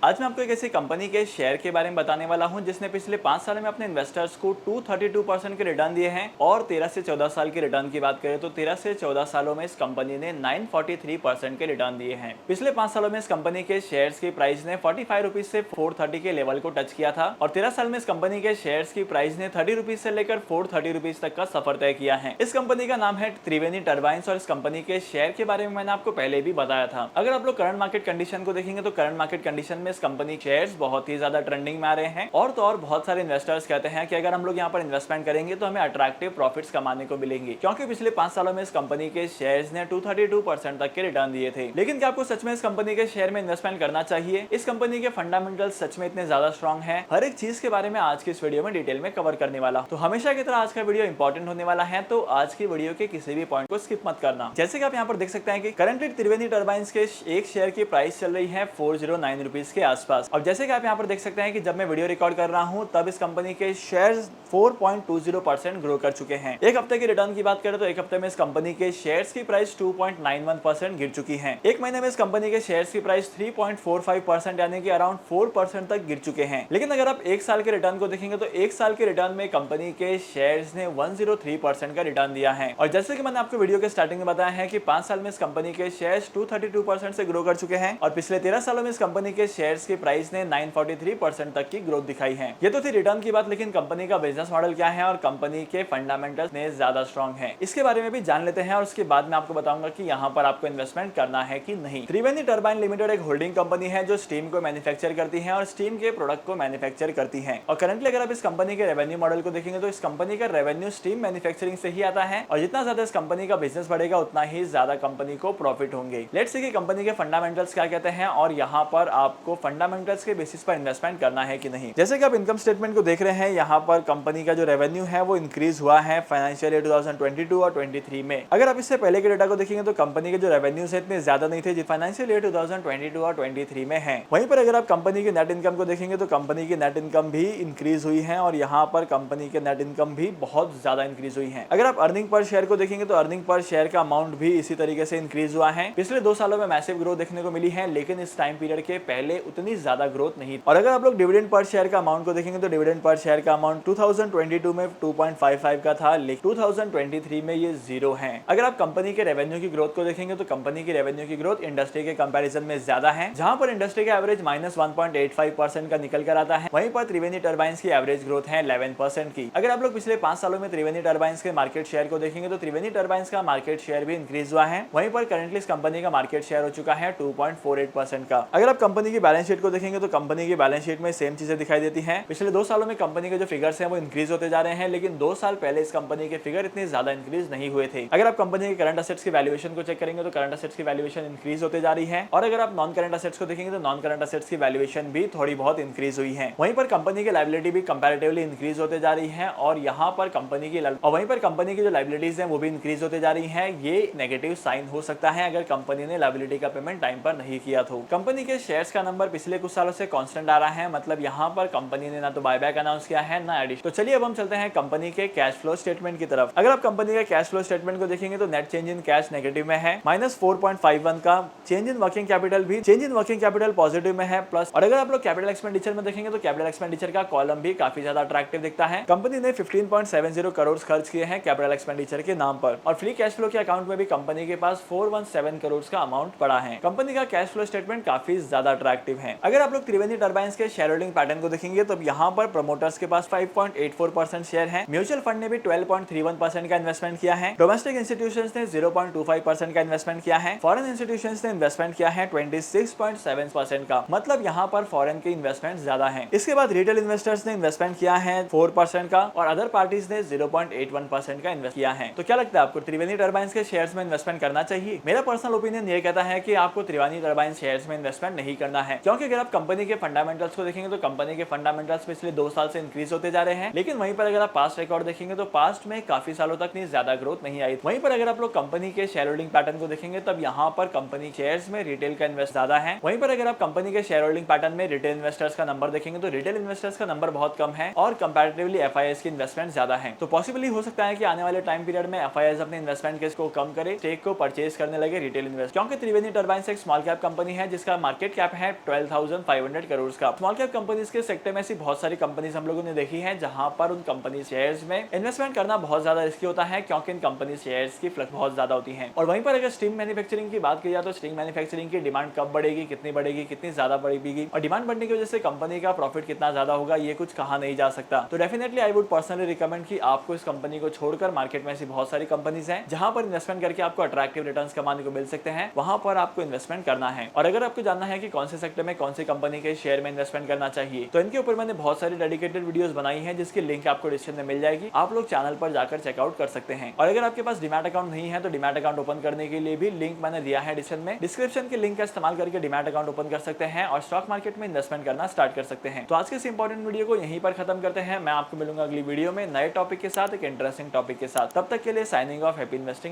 आज मैं आपको एक ऐसी कंपनी के शेयर के बारे में बताने वाला हूं जिसने पिछले 5 साल में अपने इन्वेस्टर्स को 232% के रिटर्न दिए हैं और 13 से 14 साल के रिटर्न की बात करें तो 13 से 14 सालों में इस कंपनी ने 943% के रिटर्न दिए हैं। पिछले 5 सालों में इस कंपनी के शेयर्स की प्राइस ने 45 रुपीज से 430 के लेवल को टच किया था और 13 साल में इस कंपनी के शेयर्स की प्राइस ने 30 रुपीज से लेकर 430 रुपीज तक का सफर तय किया है। इस कंपनी का नाम है त्रिवेणी टर्बाइंस और इस कंपनी के शेयर के बारे में मैंने आपको पहले भी बताया था। अगर आप लोग करंट मार्केट कंडीशन को देखेंगे तो करंट मार्केट कंडीशन में इस कंपनी शेयर्स बहुत ही ज्यादा ट्रेंडिंग में आ रहे हैं और तो और बहुत सारे इन्वेस्टर्स कहते हैं कि अगर हम लोग यहाँ पर इन्वेस्टमेंट करेंगे तो हमें अट्रैक्टिव प्रॉफिट्स कमाने को मिलेंगे, क्योंकि पिछले 5 सालों में इस कंपनी के शेयर्स ने 232% तक के रिटर्न दिए थे। लेकिन क्या आपको सच में इस कंपनी के शेयर में इन्वेस्टमेंट करना चाहिए? इस कंपनी के फंडामेंटल्स सच में इतने ज्यादा स्ट्रॉन्ग है? हर एक चीज के बारे में आज की इस वीडियो में डिटेल में कवर करने वाला। तो हमेशा की तरह आज का वीडियो इंपॉर्टेंट होने वाला है, तो आज की वीडियो के किसी भी पॉइंट को स्किप मत करना। जैसे कि आप यहाँ पर देख सकते हैं कि करंटली त्रिवेणी टर्बाइंस के एक शेयर की प्राइस चल रही है 409 रुपीज के आसपास। और जैसे कि आप यहाँ पर देख सकते हैं कि जब मैं वीडियो रिकॉर्ड कर रहा हूँ तब इस कंपनी के शेयर्स 4.20% ग्रो कर चुके हैं। एक हफ्ते के रिटर्न की बात करें तो एक हफ्ते में इस कंपनी के शेयर्स की प्राइस 2.91% गिर चुकी है। एक महीने में इस कंपनी के शेयर्स की प्राइस 3.45% यानी कि अराउंड 4% तक गिर चुके हैं। लेकिन अगर आप एक साल के रिटर्न को देखेंगे तो एक साल के रिटर्न में कंपनी के शेयर्स ने 103% का रिटर्न दिया है। और जैसे कि मैंने आपको वीडियो के स्टार्टिंग में बताया है कि 5 साल में इस कंपनी के शेयर्स 232% से ग्रो कर चुके हैं और पिछले 13 सालों में इस कंपनी के शेयर्स की प्राइस ने 943% तक की ग्रोथ दिखाई है। ये तो थी रिटर्न की बात, लेकिन कंपनी का बिजनेस मॉडल क्या है और कंपनी के फंडामेंटल्स ने ज्यादा स्ट्रॉन्ग है, इसके बारे में भी जान लेते हैं और उसके बाद मैं आपको बताऊंगा कि यहाँ पर आपको इन्वेस्टमेंट करना है कि नहीं। त्रिवेणी टर्बाइन लिमिटेड एक होल्डिंग कंपनी है जो स्टीम को मैन्युफैक्चर करती है और स्टीम के प्रोडक्ट को मैन्युफैक्चर करती है। और करंटली अगर आप इस कंपनी के रेवेन्यू मॉडल को देखेंगे तो इस कंपनी का रेवेन्यू स्टीम मैन्युफैक्चरिंग से ही आता है और जितना ज्यादा इस कंपनी का बिजनेस बढ़ेगा उतना ही ज्यादा कंपनी को प्रॉफिट होंगे। लेट्स सी कि कंपनी के फंडामेंटल्स क्या कहते हैं और यहाँ पर आपको फंडामेंटल्स के बेसिस पर इन्वेस्टमेंट करना है कि नहीं। जैसे कि आप इनकम स्टेटमेंट को देख रहे हैं, यहाँ पर कंपनी का जो रेवेन्यू है वो इंक्रीज हुआ है फाइनेंशियल ईयर 2022 और 23 में। अगर आप इससे पहले के डेटा को देखेंगे तो कंपनी के जो रेवेन्यूज है इतने ज्यादा नहीं थे जो फाइनेंशियल ईयर 2022 और 23 में है। वहीं पर अगर आप कंपनी के नेट इनकम को देखेंगे तो कंपनी की नेट इनकम भी इंक्रीज हुई है और यहाँ पर कंपनी के नेट इनकम भी बहुत ज्यादा इंक्रीज हुई है। अगर आप अर्निंग पर शेयर को देखेंगे तो अर्निंग पर शेयर का अमाउंट भी इसी तरीके से इंक्रीज हुआ है। पिछले 2 सालों में मैसिव ग्रोथ देखने को मिली है, लेकिन इस टाइम पीरियड के पहले उतनी ज्यादा ग्रोथ नहीं। और अगर आप लोग डिविडेंड पर शेयर का अमाउंट को देखेंगे तो डिविडेंड पर शेयर का अमाउंट 2022 में 2.55 का था, लेकिन 2023 में ये 0 है। अगर आप कंपनी के रेवेन्यू की ग्रोथ को देखेंगे तो कंपनी की रेवेन्यू की ग्रोथ इंडस्ट्री के कंपैरिजन में ज्यादा है, जहां पर इंडस्ट्री का एवरेज -1.85% का निकल कर आता है, वहीं पर त्रिवेणी टर्बाइंस की एवरेज ग्रोथ है 11% की। अगर आप लोग पिछले 5 सालों में त्रिवेणी टर्बाइंस के मार्केट शेयर को देखेंगे तो त्रिवेणी टर्बाइंस का मार्केट शेयर भी इंक्रीज हुआ है, वहीं पर करंटली इस कंपनी का मार्केट शेयर हो चुका है 2.48% का। अगर आप कंपनी की बैलेंस शीट को देखेंगे तो कंपनी की बैलेंस शीट में सेम चीजें दिखाई देती हैं। पिछले 2 सालों में कंपनी के जो फिगर्स हैं वो इंक्रीज होते जा रहे हैं, लेकिन 2 साल पहले इस कंपनी के फिगर इतने ज्यादा इंक्रीज नहीं हुए थे। अगर आप कंपनी के करंट असेट्स की वैल्यूएशन को चेक करेंगे तो करंट असेट्स की वैल्यूएशन इंक्रीज होते जा रही है और अगर आप नॉन करंट असेट्स को देखेंगे तो नॉन करंट असेट्स की वैल्यूएशन भी थोड़ी बहुत इंक्रीज हुई है। वहीं पर कंपनी की लायबिलिटी भी कंपैरेटिवली इंक्रीज होते जा रही है और यहाँ पर कंपनी की वहीं पर कंपनी की जो लायबिलिटीज है वो भी इंक्रीज होते जा रही है। ये नेगेटिव साइन हो सकता है अगर कंपनी ने लायबिलिटी का पेमेंट टाइम पर नहीं किया तो। कंपनी के शेयर्स का नंबर पिछले कुछ सालों से कांस्टेंट आ रहा है, मतलब यहाँ पर कंपनी ने ना तो बायबैक अनाउंस किया है ना एडिशन। तो चलिए अब हम चलते हैं कंपनी के कैश फ्लो स्टेटमेंट की तरफ। अगर आप कंपनी के कैश फ्लो स्टेटमेंट को देखेंगे तो net change in cash negative में है -4.51 का, change in working capital positive में है प्लस। और अगर आप लोग कैपिटल एक्सपेंडिचर में देखेंगे तो कैपिटल एक्सपेंडिचर का कॉलम भी काफी ज्यादा अट्रैक्टिव दिखता है। कंपनी ने 15.70 करोड़ खर्च किए हैं कैपिटल एक्सपेंडिचर के नाम पर और फ्री कैश फ्लो के अकाउंट में भी कंपनी के पास 417 करोड़ का अमाउंट पड़ा है। कंपनी का कैश फ्लो स्टेटमेंट काफी ज्यादा अट्रैक्टिव है। अगर आप लोग त्रिवेणी टर्बाइंस के शेयर होल्डिंग पैटर्न को देखेंगे तो यहाँ पर प्रमोटर्स के पास 5.84% शेयर है, म्यूचुअल फंड ने भी 12.31% का इन्वेस्टमेंट किया है, डोमेस्टिक इंस्टीट्यूशंस ने 0.25% का इन्वेस्टमेंट किया है, फॉरेन इंस्टीट्यूशंस ने इन्वेस्टमेंट किया है 26.7% का, मतलब यहाँ पर फॉरेन के इन्वेस्टमेंट ज्यादा है। इसके बाद रिटेल इन्वेस्टर्स ने इन्वेस्टमेंट किया है 4% का और अदर पार्टीज ने 0.81% का इन्वेस्ट किया है। तो क्या लगता है आपको त्रिवेणी टर्बाइंस के शेयर्स में इन्वेस्टमेंट करना चाहिए? मेरा पर्सनल ओपिनियन ये कहता है कि आपको त्रिवेणी टर्बाइंस शेयर्स में इन्वेस्टमेंट नहीं करना है, क्योंकि अगर आप कंपनी के फंडामेंटल्स को देखेंगे तो कंपनी के फंडामेंटल्स पिछले 2 साल से इंक्रीज होते जा रहे हैं, लेकिन वहीं पर अगर आप पास्ट रिकॉर्ड देखेंगे तो पास्ट में काफी सालों तक नहीं ज्यादा ग्रोथ नहीं आई। वहीं पर अगर आप लोग कंपनी के शेयर होल्डिंग पैटर्न को देखेंगे तब यहाँ पर कंपनी शेयर्स में रिटेल का इन्वेस्ट ज्यादा है। वहीं पर अगर आप कंपनी के शेयर होल्डिंग पैटर्न में रिटेल इन्वेस्टर्स का नंबर देखेंगे तो रिटेल इन्वेस्टर्स का नंबर बहुत कम है और कंपैरेटिवली एफआईआईस की इन्वेस्टमेंट ज्यादा है। तो पॉसिबली हो सकता है कि आने वाले टाइम पीरियड में एफआईआईस अपने इन्वेस्टमेंट केस को कम करे, स्टेक को परचेज करने लगे रिटेल इन्वेस्ट, क्योंकि त्रिवेणी टर्बाइंस एक स्मॉल कैप कंपनी है जिसका मार्केट कैप है 12,500 करोड़ का। स्मॉल कैप कंपनीज के सेक्टर में ऐसी बहुत सारी कंपनीज हम लोगों ने देखी है जहां पर उन कंपनी शेयर्स में इन्वेस्टमेंट करना बहुत ज्यादा रिस्की होता है, क्योंकि इन कंपनी शेयर्स की फ्लक्स बहुत ज्यादा होती है। और वहीं पर अगर स्टील मैन्युफैक्चरिंग की बात की जाए तो स्टील मैन्युफैक्चरिंग की डिमांड कब बढ़ेगी, कितनी ज्यादा बढ़ेगी, और डिमांड बढ़ने की वजह से कंपनी का प्रॉफिट कितना ज्यादा होगा, ये कुछ कहा नहीं जा सकता। तो definitely I would personally recommend कि आपको इस कंपनी को छोड़कर मार्केट में ऐसी बहुत सारी कंपनीज हैं जहां पर इन्वेस्टमेंट करके आपको अट्रैक्टिव रिटर्न्स कमाने को मिल सकते हैं, वहां पर आपको इन्वेस्टमेंट करना है। और अगर आपको जानना है कि कौन से सेक्टर में कौन सी कंपनी के शेयर में इन्वेस्टमेंट करना चाहिए, तो इनके ऊपर मैंने बहुत सारी डेडिकेटेड वीडियोस बनाई हैं जिसकी लिंक आपको डिस्क्रिप्शन में मिल जाएगी। आप लोग चैनल पर जाकर चेकआउट कर सकते हैं। और अगर आपके पास डीमैट अकाउंट नहीं है तो डीमैट अकाउंट ओपन करने के लिए भी लिंक मैंने दिया है डिस्क्रिप्शन के लिंक का इस्तेमाल करके डीमैट अकाउंट ओपन कर सकते हैं और स्टॉक मार्केट में इन्वेस्टमेंट करना स्टार्ट कर सकते हैं। तो आज के इस इंपॉर्टेंट वीडियो को यहीं पर खत्म करते हैं। मैं आपको मिलूंगा अगली वीडियो में नए टॉपिक के साथ, एक इंटरेस्टिंग टॉपिक के साथ। तब तक के लिए साइनिंग ऑफ, हैप्पी इन्वेस्टिंग।